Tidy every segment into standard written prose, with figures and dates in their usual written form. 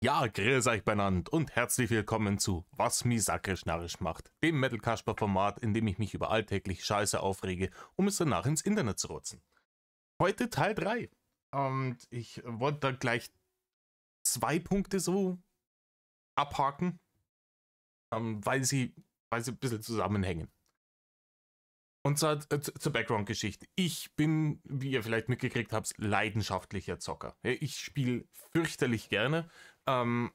Ja, grüß euch benannt und herzlich willkommen zu Was mi sakrisch narrisch macht, dem Metal-Kasper-Format, in dem ich mich über alltäglich Scheiße aufrege, um es danach ins Internet zu rotzen. Heute Teil 3. Und ich wollte da gleich zwei Punkte so abhaken, weil sie ein bisschen zusammenhängen. Und zwar zur Background-Geschichte. Ich bin, wie ihr vielleicht mitgekriegt habt, leidenschaftlicher Zocker. Ich spiele fürchterlich gerne. Ähm,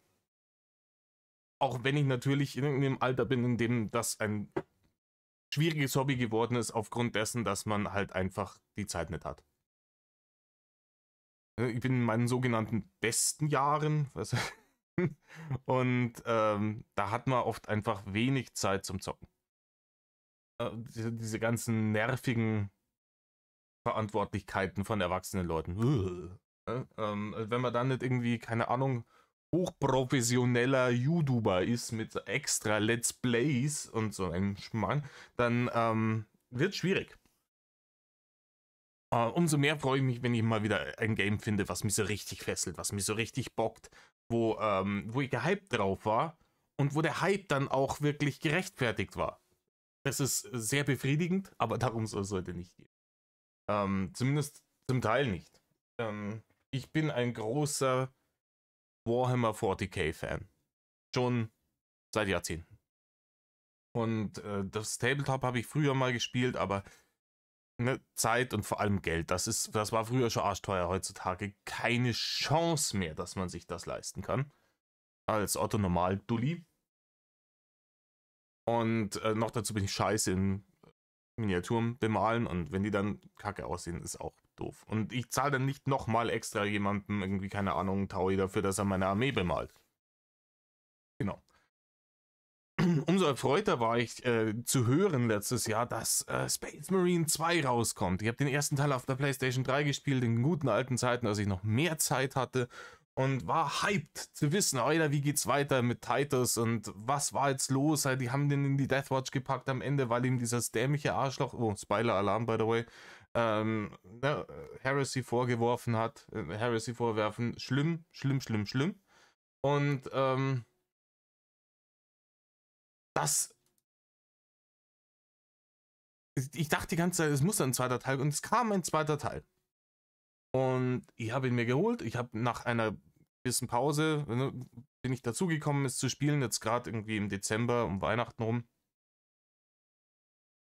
Auch wenn ich natürlich in dem Alter bin, in dem das ein schwieriges Hobby geworden ist, aufgrund dessen, dass man halt einfach die Zeit nicht hat. Ich bin in meinen sogenannten besten Jahren, und da hat man oft einfach wenig Zeit zum Zocken. Diese ganzen nervigen Verantwortlichkeiten von erwachsenen Leuten. Wenn man dann nicht irgendwie, keine Ahnung, hochprofessioneller YouTuber ist mit extra Let's Plays und so einem Schmarrn, dann wird schwierig. Umso mehr freue ich mich, wenn ich mal wieder ein Game finde, was mich so richtig fesselt, was mich so richtig bockt, wo ich gehypt drauf war und wo der Hype dann auch wirklich gerechtfertigt war. Das ist sehr befriedigend, aber darum soll es heute nicht gehen. Zumindest zum Teil nicht. Ich bin ein großer Warhammer 40k Fan. Schon seit Jahrzehnten. Und das Tabletop habe ich früher mal gespielt, aber ne, Zeit und vor allem Geld, das war früher schon arschteuer, heutzutage keine Chance mehr, dass man sich das leisten kann. Als Otto Normal Dulli. Und noch dazu bin ich scheiße in Miniaturen bemalen und wenn die dann kacke aussehen, ist auch doof. Und ich zahle dann nicht nochmal extra jemandem irgendwie, keine Ahnung, Taui dafür, dass er meine Armee bemalt. Genau. Umso erfreuter war ich zu hören letztes Jahr, dass Space Marine 2 rauskommt. Ich habe den ersten Teil auf der PlayStation 3 gespielt, in guten alten Zeiten, als ich noch mehr Zeit hatte. Und war hyped zu wissen, Alter, wie geht's weiter mit Titus und was war jetzt los? Die haben den in die Deathwatch gepackt am Ende, weil ihm dieses dämliche Arschloch, oh, Spoiler-Alarm, by the way, ne, Heresy vorgeworfen hat. Heresy vorwerfen, schlimm, schlimm, schlimm, schlimm. Und das ich dachte die ganze Zeit, es muss ein zweiter Teil und es kam ein zweiter Teil. Und ich habe ihn mir geholt. Ich habe nach einer gewissen Pause, ne, bin ich dazugekommen, es zu spielen, jetzt gerade irgendwie im Dezember um Weihnachten rum.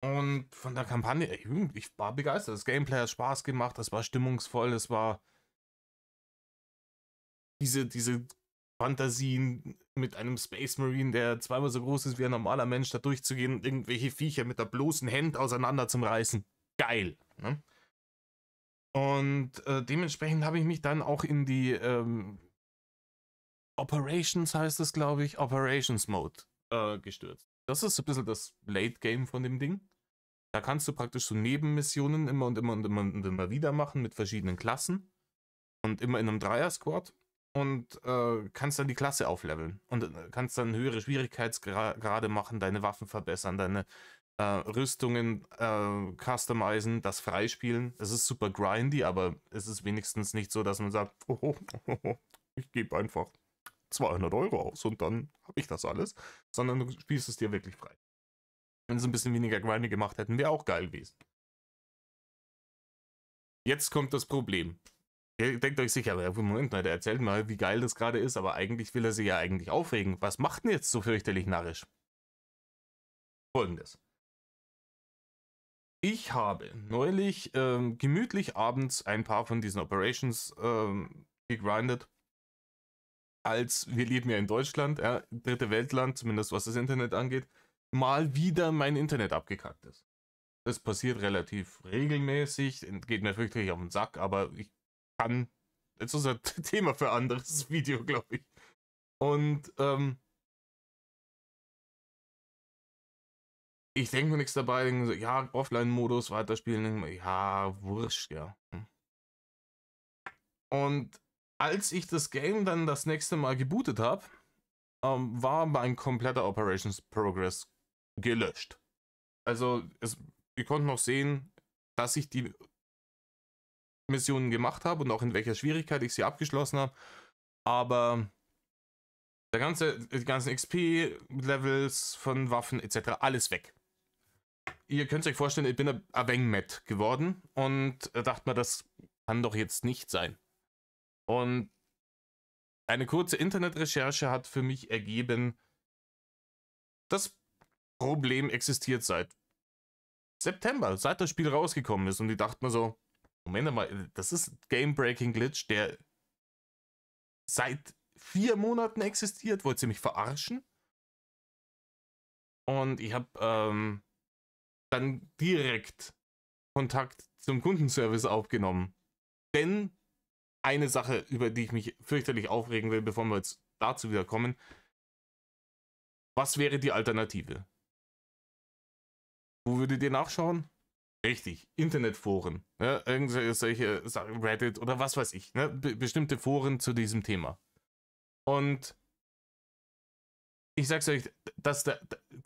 Und von der Kampagne, ich war begeistert. Das Gameplay hat Spaß gemacht, das war stimmungsvoll, es war diese Fantasien mit einem Space Marine, der zweimal so groß ist wie ein normaler Mensch, da durchzugehen und irgendwelche Viecher mit der bloßen Hand auseinander zum Reißen. Geil. Ne? Und dementsprechend habe ich mich dann auch in die Operations, heißt es, glaube ich, Operations Mode gestürzt. Das ist so ein bisschen das Late Game von dem Ding. Da kannst du praktisch so Nebenmissionen immer und immer und immer und immer wieder machen mit verschiedenen Klassen und immer in einem Dreier-Squad und kannst dann die Klasse aufleveln und kannst dann höhere Schwierigkeitsgrade machen, deine Waffen verbessern, deine Rüstungen customizen, das freispielen. Es ist super grindy, aber es ist wenigstens nicht so, dass man sagt, ich gebe einfach 200 Euro aus und dann habe ich das alles, sondern du spielst es dir wirklich frei. Wenn sie ein bisschen weniger grindy gemacht hätten, wäre auch geil gewesen. Jetzt kommt das Problem. Ihr denkt euch sicher, aber Moment mal, der erzählt mal, wie geil das gerade ist, aber eigentlich will er sich ja eigentlich aufregen. Was macht denn jetzt so fürchterlich narrisch? Folgendes. Ich habe neulich gemütlich abends ein paar von diesen Operations gegrindet. Als wir leben ja in Deutschland, dritte Weltland, zumindest was das Internet angeht, mal wieder mein Internet abgekackt ist. Das passiert relativ regelmäßig, geht mir wirklich auf den Sack, aber ich kann. Das ist ein Thema für ein anderes Video, glaube ich. Und ich denke mir nichts dabei, denke so, ja, Offline-Modus, weiterspielen, ja, wurscht, ja. Und als ich das Game dann das nächste Mal gebootet habe, war mein kompletter Operations Progress gelöscht. Also, wir konnten noch sehen, dass ich die Missionen gemacht habe und auch in welcher Schwierigkeit ich sie abgeschlossen habe, aber Die ganzen XP-Levels von Waffen etc. alles weg. Ihr könnt euch vorstellen, ich bin ein wenig matt geworden und dachte mir, das kann doch jetzt nicht sein. Und eine kurze Internetrecherche hat für mich ergeben, das Problem existiert seit September, seit das Spiel rausgekommen ist. Und ich dachte mir so, Moment mal, das ist Game-Breaking-Glitch, der seit 4 Monaten existiert. Wollt ihr mich verarschen? Und ich habe dann direkt Kontakt zum Kundenservice aufgenommen. Denn eine Sache, über die ich mich fürchterlich aufregen will, bevor wir jetzt dazu wieder kommen, was wäre die Alternative? Wo würdet ihr nachschauen? Richtig, Internetforen. Ja, irgendwelche Sachen, Reddit oder was weiß ich. Ne? Bestimmte Foren zu diesem Thema. Und ich sag's euch,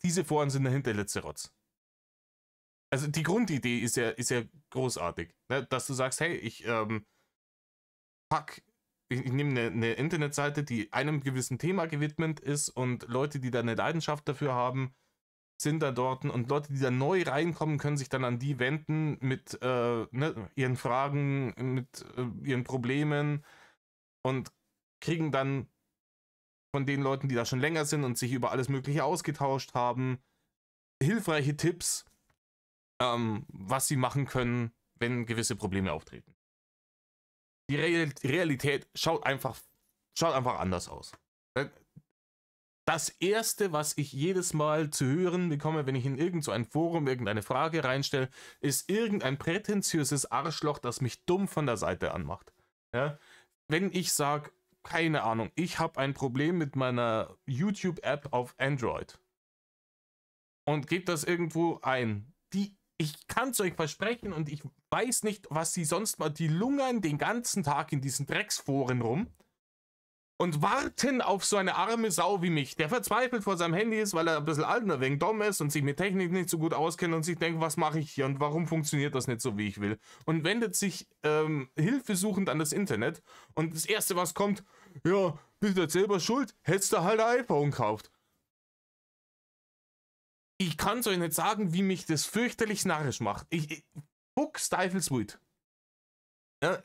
diese Foren sind der hinterletzte Rotz. Also die Grundidee ist ja großartig. Ne? Dass du sagst, hey, ich nehme eine Internetseite, die einem gewissen Thema gewidmet ist und Leute, die da eine Leidenschaft dafür haben, sind da dort und Leute, die da neu reinkommen, können sich dann an die wenden mit ihren Fragen, mit ihren Problemen und kriegen dann von den Leuten, die da schon länger sind und sich über alles Mögliche ausgetauscht haben, hilfreiche Tipps, was sie machen können, wenn gewisse Probleme auftreten. Die Realität schaut einfach anders aus. Das Erste, was ich jedes Mal zu hören bekomme, wenn ich in irgend so ein Forum irgendeine Frage reinstelle, ist irgendein prätentiöses Arschloch, das mich dumm von der Seite anmacht. Ja? Wenn ich sage, keine Ahnung, ich habe ein Problem mit meiner YouTube-App auf Android und gebe das irgendwo ein, ich kann es euch versprechen und ich weiß nicht, was sie sonst mal, die lungern den ganzen Tag in diesen Drecksforen rum und warten auf so eine arme Sau wie mich, der verzweifelt vor seinem Handy ist, weil er ein bisschen alt und ein wenig dumm ist und sich mit Technik nicht so gut auskennt und sich denkt, was mache ich hier und warum funktioniert das nicht so, wie ich will, und wendet sich hilfesuchend an das Internet und das Erste, was kommt, ja, bist du jetzt selber schuld, hättest du halt ein iPhone gekauft. Ich kann es euch nicht sagen, wie mich das fürchterlich narrisch macht. Fuck Stifleswood. Ja,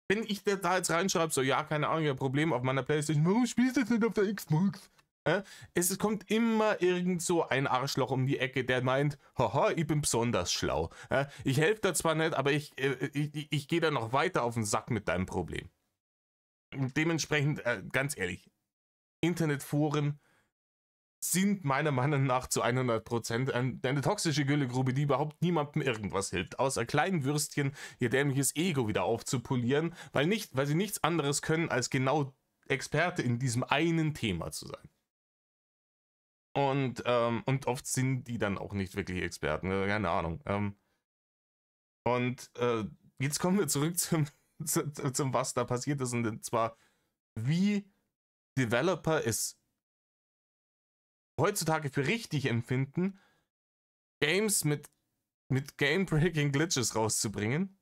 wenn ich da jetzt reinschreibe, so, ja, keine Ahnung, ich habe ein Problem auf meiner Playstation, warum spielst du das nicht auf der Xbox? Ja, es kommt immer irgend so ein Arschloch um die Ecke, der meint, haha, ich bin besonders schlau. Ja, ich helfe da zwar nicht, aber ich gehe da noch weiter auf den Sack mit deinem Problem. Und dementsprechend, ganz ehrlich, Internetforen sind meiner Meinung nach zu 100% eine toxische Güllegrube, die überhaupt niemandem irgendwas hilft, außer kleinen Würstchen ihr dämliches Ego wieder aufzupolieren, weil sie nichts anderes können, als genau Experte in diesem einen Thema zu sein. Und oft sind die dann auch nicht wirklich Experten, keine Ahnung. Jetzt kommen wir zurück zum was da passiert ist, und zwar, wie Developer es heutzutage für richtig empfinden, Games mit Game-Breaking Glitches rauszubringen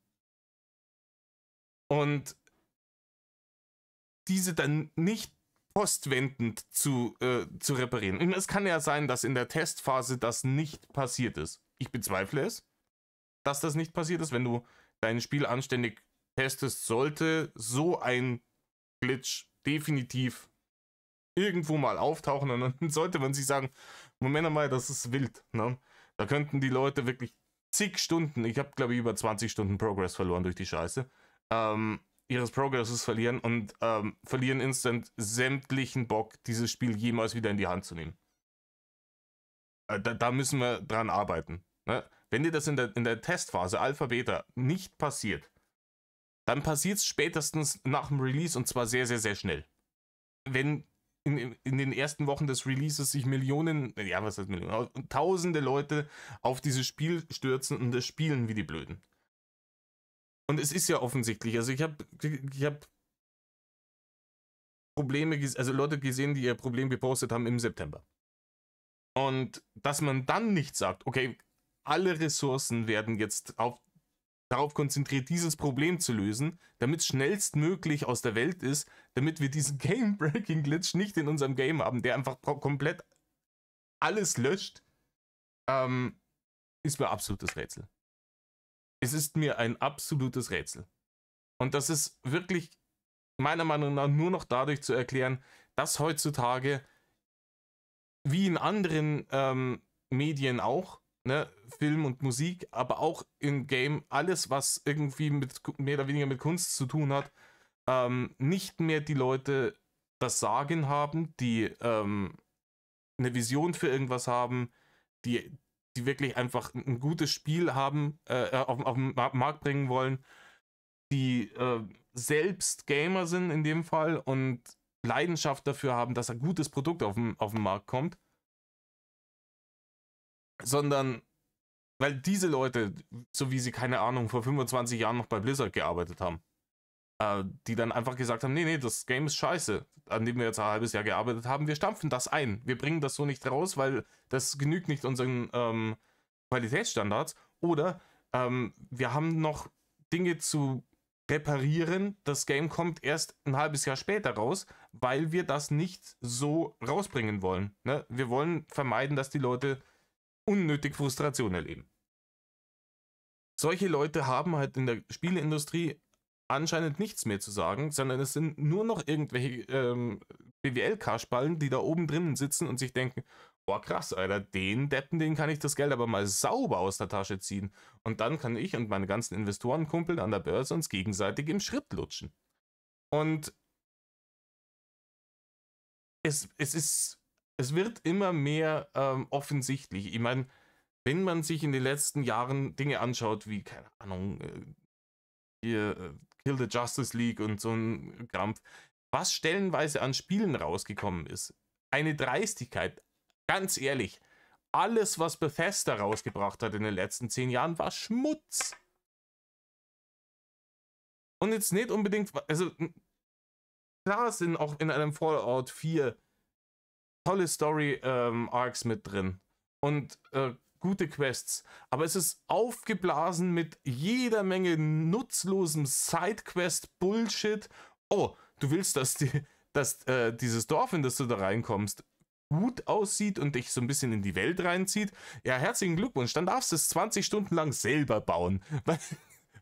und diese dann nicht postwendend zu reparieren. Und es kann ja sein, dass in der Testphase das nicht passiert ist. Ich bezweifle es, dass das nicht passiert ist. Wenn du dein Spiel anständig testest, sollte so ein Glitch definitiv irgendwo mal auftauchen, und dann sollte man sich sagen, Moment mal, das ist wild. Ne? Da könnten die Leute wirklich zig Stunden, ich habe glaube ich über 20 Stunden Progress verloren durch die Scheiße, ihres Progresses verlieren und verlieren instant sämtlichen Bock, dieses Spiel jemals wieder in die Hand zu nehmen. Da müssen wir dran arbeiten. Ne? Wenn dir das in der Testphase Alpha Beta nicht passiert, dann passiert es spätestens nach dem Release, und zwar sehr, sehr, sehr schnell. Wenn in den ersten Wochen des Releases sich tausende Leute auf dieses Spiel stürzen und es spielen wie die Blöden. Und es ist ja offensichtlich, also ich hab Probleme, also Leute gesehen, die ihr Problem gepostet haben im September. Und dass man dann nicht sagt, okay, alle Ressourcen werden jetzt auf darauf konzentriert, dieses Problem zu lösen, damit es schnellstmöglich aus der Welt ist, damit wir diesen Game-Breaking-Glitch nicht in unserem Game haben, der einfach komplett alles löscht, ist mir absolutes Rätsel. Es ist mir ein absolutes Rätsel. Und das ist wirklich meiner Meinung nach nur noch dadurch zu erklären, dass heutzutage, wie in anderen Medien auch, ne, Film und Musik, aber auch im Game, alles, was irgendwie mit mehr oder weniger mit Kunst zu tun hat, nicht mehr die Leute das Sagen haben, die eine Vision für irgendwas haben, die wirklich einfach ein gutes Spiel haben, auf den Markt bringen wollen, die selbst Gamer sind in dem Fall und Leidenschaft dafür haben, dass ein gutes Produkt auf den Markt kommt, sondern weil diese Leute, so wie sie, keine Ahnung, vor 25 Jahren noch bei Blizzard gearbeitet haben, die dann einfach gesagt haben, nee, das Game ist scheiße, an dem wir jetzt ein halbes Jahr gearbeitet haben, wir stampfen das ein. Wir bringen das so nicht raus, weil das genügt nicht unseren Qualitätsstandards. Oder wir haben noch Dinge zu reparieren. Das Game kommt erst ein halbes Jahr später raus, weil wir das nicht so rausbringen wollen. Ne? Wir wollen vermeiden, dass die Leute unnötig Frustration erleben. Solche Leute haben halt in der Spieleindustrie anscheinend nichts mehr zu sagen, sondern es sind nur noch irgendwelche BWL-Kaschballen, die da oben drinnen sitzen und sich denken, boah krass, Alter, den kann ich das Geld aber mal sauber aus der Tasche ziehen. Und dann kann ich und meine ganzen Investorenkumpel an der Börse uns gegenseitig im Schritt lutschen. Und es wird immer mehr offensichtlich. Ich meine, wenn man sich in den letzten Jahren Dinge anschaut, wie, keine Ahnung, Kill the Justice League und so ein Krampf, was stellenweise an Spielen rausgekommen ist. Eine Dreistigkeit. Ganz ehrlich, alles, was Bethesda rausgebracht hat in den letzten 10 Jahren, war Schmutz. Und jetzt nicht unbedingt, also klar sind auch in einem Fallout 4 tolle Story-Arcs mit drin und gute Quests, aber es ist aufgeblasen mit jeder Menge nutzlosem Sidequest-Bullshit. Oh, du willst, dass dieses Dorf, in das du da reinkommst, gut aussieht und dich so ein bisschen in die Welt reinzieht? Ja, herzlichen Glückwunsch, dann darfst du es 20 Stunden lang selber bauen.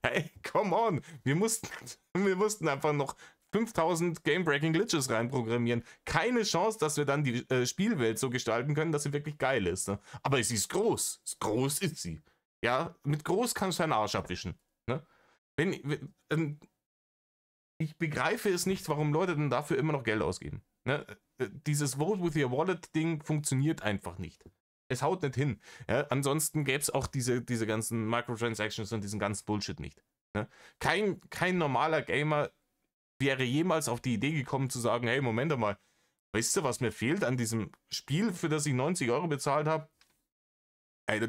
Hey, come on, wir mussten einfach noch 5000 Game-Breaking Glitches reinprogrammieren. Keine Chance, dass wir dann die Spielwelt so gestalten können, dass sie wirklich geil ist. Ne? Aber sie ist groß. Groß ist sie. Ja, mit groß kannst du deinen Arsch abwischen. Ne? Ich begreife es nicht, warum Leute dann dafür immer noch Geld ausgeben. Ne? Dieses Vote with your Wallet-Ding funktioniert einfach nicht. Es haut nicht hin. Ja? Ansonsten gäbe es auch diese ganzen Microtransactions und diesen ganzen Bullshit nicht. Ne? Kein normaler Gamer wäre jemals auf die Idee gekommen zu sagen, hey, Moment mal, weißt du, was mir fehlt an diesem Spiel, für das ich 90 € bezahlt habe?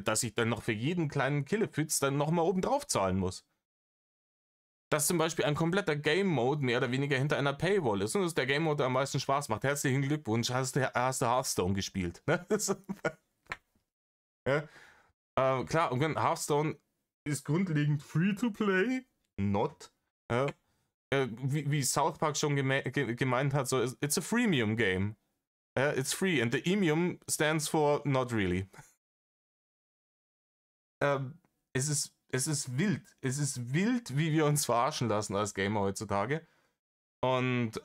Dass ich dann noch für jeden kleinen Killefiz dann nochmal oben drauf zahlen muss. Dass zum Beispiel ein kompletter Game-Mode mehr oder weniger hinter einer Paywall ist und dass der Game-Mode, der am meisten Spaß macht. Herzlichen Glückwunsch, hast du Hearthstone gespielt. Ja? Klar, und Hearthstone ist grundlegend free-to-play. Not. Wie South Park schon gemeint hat, so, it's a freemium game. It's free and the emium stands for not really. Es ist wild. Es ist wild, wie wir uns verarschen lassen als Gamer heutzutage. Und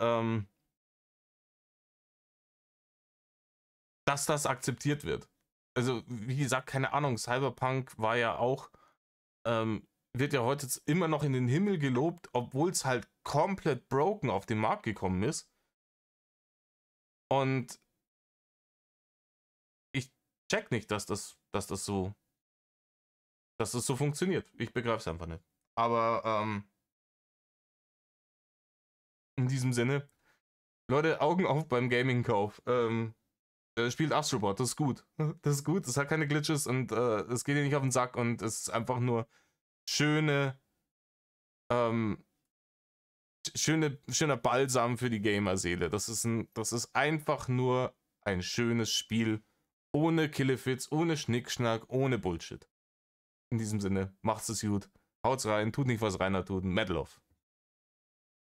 dass das akzeptiert wird. Also, wie gesagt, keine Ahnung, Cyberpunk war ja auch wird ja heute immer noch in den Himmel gelobt, obwohl es halt komplett broken auf den Markt gekommen ist. Und ich check nicht, dass das so funktioniert. Ich begreife es einfach nicht. Aber in diesem Sinne, Leute, Augen auf beim Gaming-Kauf. Spielt Astrobot, das ist gut. Das ist gut, das hat keine Glitches und es geht dir nicht auf den Sack und es ist einfach nur schöner Balsam für die Gamerseele. Das ist einfach nur ein schönes Spiel. Ohne Killefits, ohne Schnickschnack, ohne Bullshit. In diesem Sinne, macht's es gut. Haut's rein, tut nicht, was Rainer tut. Metal off.